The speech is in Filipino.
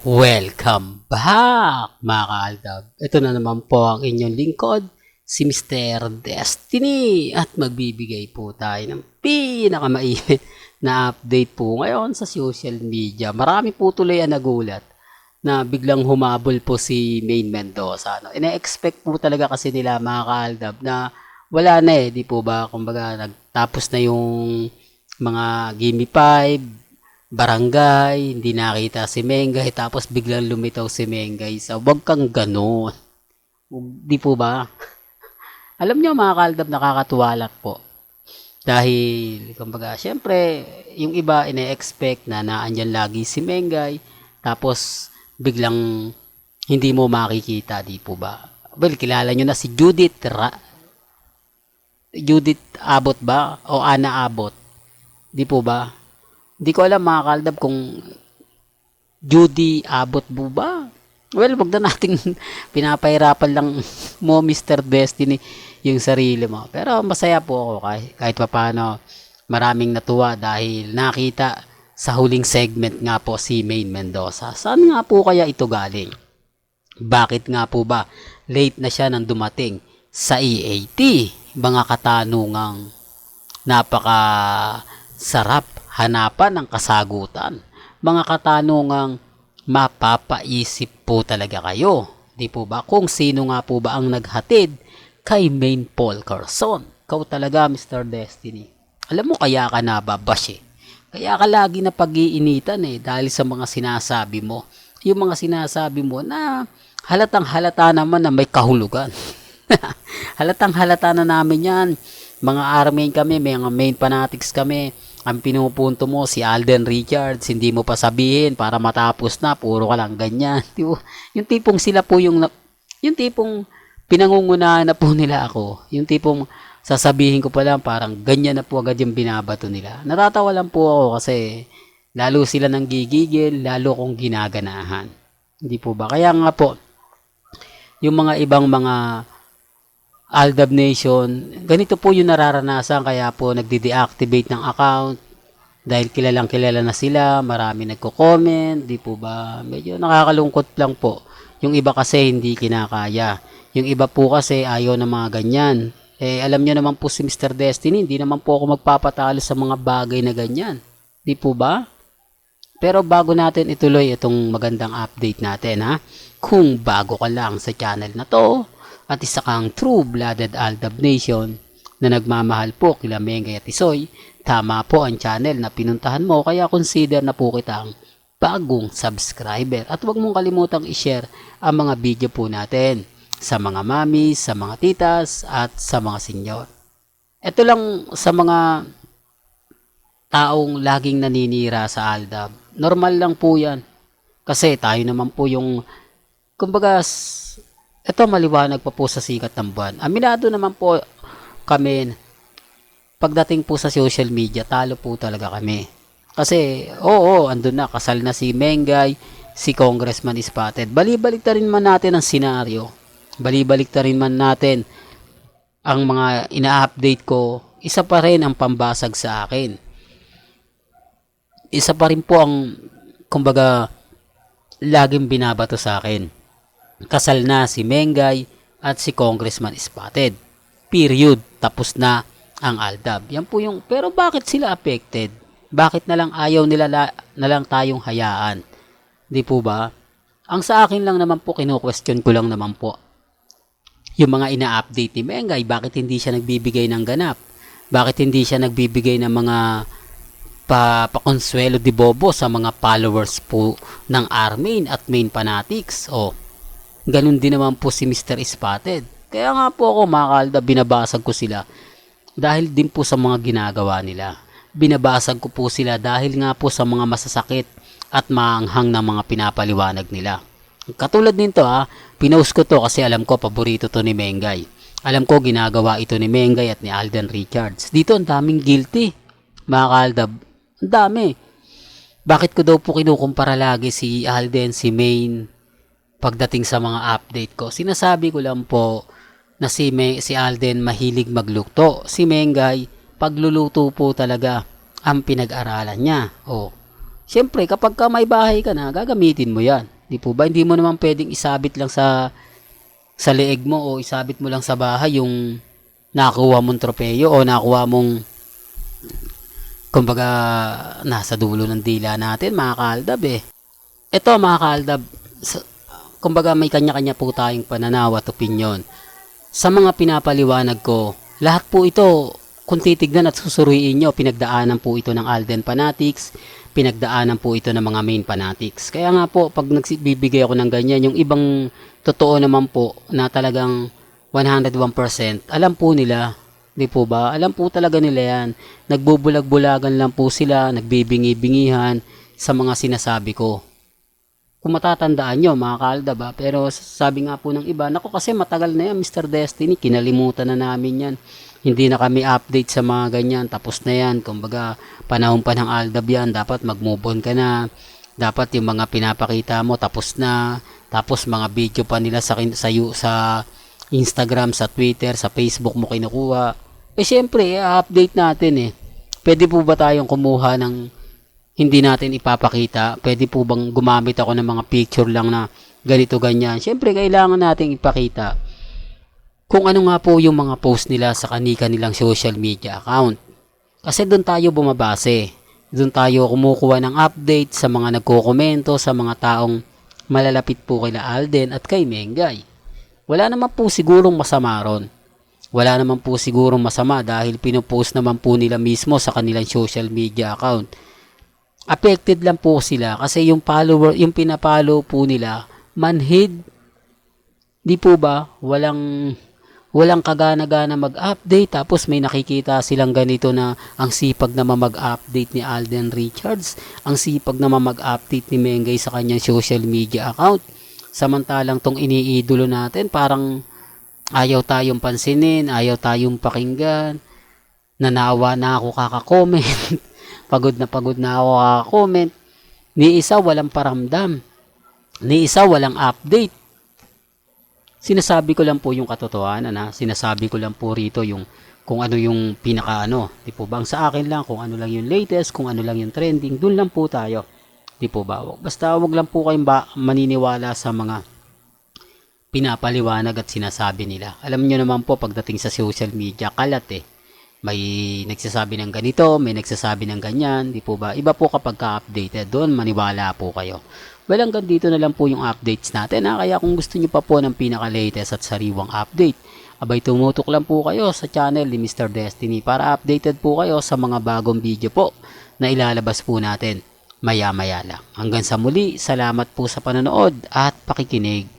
Welcome back mga kaaldab. Ito na naman po ang inyong lingkod, si Mr. Destiny. At magbibigay po tayo ng pinakamainit na update po ngayon sa social media. Marami po tuloy ang nagulat na biglang humabol po si Main Mendoza. Ine-expect po talaga kasi nila mga kaaldab na wala na di po ba? Kumbaga nagtapos na yung mga Gimme 5, barangay, hindi nakita si Mengay, tapos biglang lumitaw si Mengay. So, wag kang ganun. Di po ba? Alam nyo mga kaaldab, nakakatuwa lang po. Dahil, kumbaga, syempre, yung iba ine-expect na naandyan lagi si Mengay, tapos biglang hindi mo makikita, di po ba? Well, kilala nyo na si Judith Abot ba? O Ana Abot? Di po ba? Di ko alam mga kaaldab kung Judy Abot po ba? Well, wag na nating pinapahirapan lang mo Mr. Destiny yung sarili mo. Pero masaya po ako kahit paano maraming natuwa dahil nakita sa huling segment nga po si Main Mendoza. Saan nga po kaya ito galing? Bakit nga po ba late na siya nang dumating sa EAT? Mga katanungang napaka sarap hanapan ng kasagutan. Mga katanungang mapapaisip po talaga kayo. Di po ba? Kung sino nga po ba ang naghatid kay Main Paul Carson. Ikaw talaga, Mr. Destiny. Alam mo, kaya ka nababash eh. Kaya ka lagi na pag-iinitan eh dahil sa mga sinasabi mo. Yung mga sinasabi mo na halatang halata naman na may kahulugan. Halatang halata na namin yan. Mga army kami, mga main fanatics kami. Ang pinupunto mo si Alden Richards, hindi mo pa sabihin para matapos na, puro ka lang ganyan. Yung tipong sila po yung tipong pinangungunahan na po nila ako. Yung tipong sasabihin ko pa lang parang ganyan na po agad yung binabato nila. Natatawa lang po ako kasi lalo sila nang gigigil, lalo kong ginaganahan. Hindi po ba? Kaya nga po, yung mga ibang mga Aldab Nation, ganito po yung nararanasan kaya po nagde-deactivate ng account dahil kilalang kilala na sila, marami nagko-comment, di po ba? Medyo nakakalungkot lang po. Yung iba kasi hindi kinakaya. Yung iba po kasi ayaw ng mga ganyan. Eh alam niyo naman po si Mr. Destiny, hindi naman po ako magpapatalo sa mga bagay na ganyan. Di po ba? Pero bago natin ituloy itong magandang update natin ha, kung bago ka lang sa channel na to, at isa kang true-blooded Aldab Nation na nagmamahal po kila Mengay at Isoy, tama po ang channel na pinuntahan mo kaya consider na po kitang bagong subscriber. At huwag mong kalimutang i-share ang mga video po natin sa mga mamis, sa mga titas at sa mga senyor. Ito lang sa mga taong laging naninira sa Aldab. Normal lang po yan. Kasi tayo naman po yung kumbaga ito maliwanag pa po sa sikat ng buwan. Aminado naman po kami, pagdating po sa social media, talo po talaga kami. Kasi, andun na, kasal na si Mengay, si Congressman Spotted. Balibalik na rin man natin ang senaryo. Balibalik na rin man natin ang mga ina-update ko. Isa pa rin ang pambasag sa akin. Isa pa rin po ang, kumbaga, laging binabato sa akin. Kasal na si Mengay at si Congressman Spotted. Period. Tapos na ang Aldab. Yan po yung, pero bakit sila affected? Bakit na lang ayaw nila na lang tayong hayaan? Di po ba? Ang sa akin lang naman po, kino-question ko lang naman po. Yung mga ina-update ni Mengay, bakit hindi siya nagbibigay ng ganap? Bakit hindi siya nagbibigay ng mga pakonsuelo de bobo sa mga followers po ng Armin at Main Fanatics? Ganun din naman po si Mr. Spotted. Kaya nga po ako mga kaaldab, binabasag ko sila dahil din po sa mga ginagawa nila. Binabasag ko po sila dahil nga po sa mga masasakit at maanghang na mga pinapaliwanag nila. Katulad nito pinost ko to kasi alam ko paborito to ni Mengay. Alam ko ginagawa ito ni Mengay at ni Alden Richards. Dito ang daming guilty mga kaaldab. Ang dami. Bakit ko daw po kinukumpara lagi si Alden, si Main? Pagdating sa mga update ko, sinasabi ko lang po na si Alden mahilig magluto. Si Mengay, pagluluto po talaga ang pinag-aralan niya. Siyempre, kapag ka may bahay ka na, gagamitin mo yan. Di po ba? Hindi mo naman pwedeng isabit lang sa leeg mo o isabit mo lang sa bahay yung nakuha mong tropeyo o nakuha mong kumbaga nasa dulo ng dila natin mga kaaldab eh. Ito mga kaaldab, kumbaga may kanya-kanya po tayong pananaw at opinyon. Sa mga pinapaliwanag ko, lahat po ito kung titignan at susuriin nyo, pinagdaanan po ito ng Alden fanatics, pinagdaanan po ito ng mga main fanatics. Kaya nga po, pag nagbibigay ako ng ganyan, yung ibang totoo naman po na talagang 101%, alam po nila, di po ba? Alam po talaga nila yan. Nagbubulag-bulagan lang po sila, nagbibingi-bingihan sa mga sinasabi ko. Kung matatandaan nyo, mga kaaldab ba? Pero sabi nga po ng iba, naku kasi matagal na yan, Mr. Destiny, kinalimutan na namin yan. Hindi na kami update sa mga ganyan, tapos na yan. Kumbaga, panahon pa ng aldab yan, dapat mag-move on ka na. Dapat yung mga pinapakita mo, tapos na. Tapos mga video pa nila sa Instagram, sa Twitter, sa Facebook mo kinukuha. Eh syempre, update natin eh. Pwede po ba tayong kumuha ng hindi natin ipapakita? Pwede po bang gumamit ako ng mga picture lang na ganito ganyan? Syempre, kailangan nating ipakita kung ano nga po yung mga post nila sa kanilang social media account. Kasi doon tayo bumabase. Doon tayo kumukuha ng update sa mga nagko-komento, sa mga taong malalapit po kila Alden at kay Mengay. Wala naman po sigurong masama ron. Wala naman po sigurong masama dahil pinopost naman po nila mismo sa kanilang social media account. Affected lang po sila kasi yung follower, yung pinapollow po nila, manhid. Di po ba? Walang kagana-gana mag-update tapos may nakikita silang ganito na ang sipag naman mag-update ni Alden Richards, ang sipag naman mag-update ni Mengay sa kanyang social media account. Samantalang tong iniidolo natin parang ayaw tayong pansinin, ayaw tayong pakinggan, nanawa na ako kaka-comment, pagod na ako kaka-comment, ni isa walang paramdam, ni isa walang update. Sinasabi ko lang po yung katotohanan ha. Sinasabi ko lang po rito yung kung ano yung pinakaano. Di po ba? Sa akin lang kung ano lang yung latest, kung ano lang yung trending, dun lang po tayo. Di po ba? Basta wag lang po kayong maniniwala sa mga pinapaliwanag at sinasabi nila. Alam niyo naman po pagdating sa social media, kalat eh. May nagsasabi ng ganito, may nagsasabi ng ganyan, di po ba? Iba po kapag ka-updated, doon maniwala po kayo. Well, hanggang dito na lang po yung updates natin ha. Kaya kung gusto nyo pa po ng pinaka-latest at sariwang update, abay tumutok lang po kayo sa channel ni Mr. Destiny para updated po kayo sa mga bagong video po na ilalabas po natin maya-maya lang. Hanggang sa muli, salamat po sa panonood at pakikinig.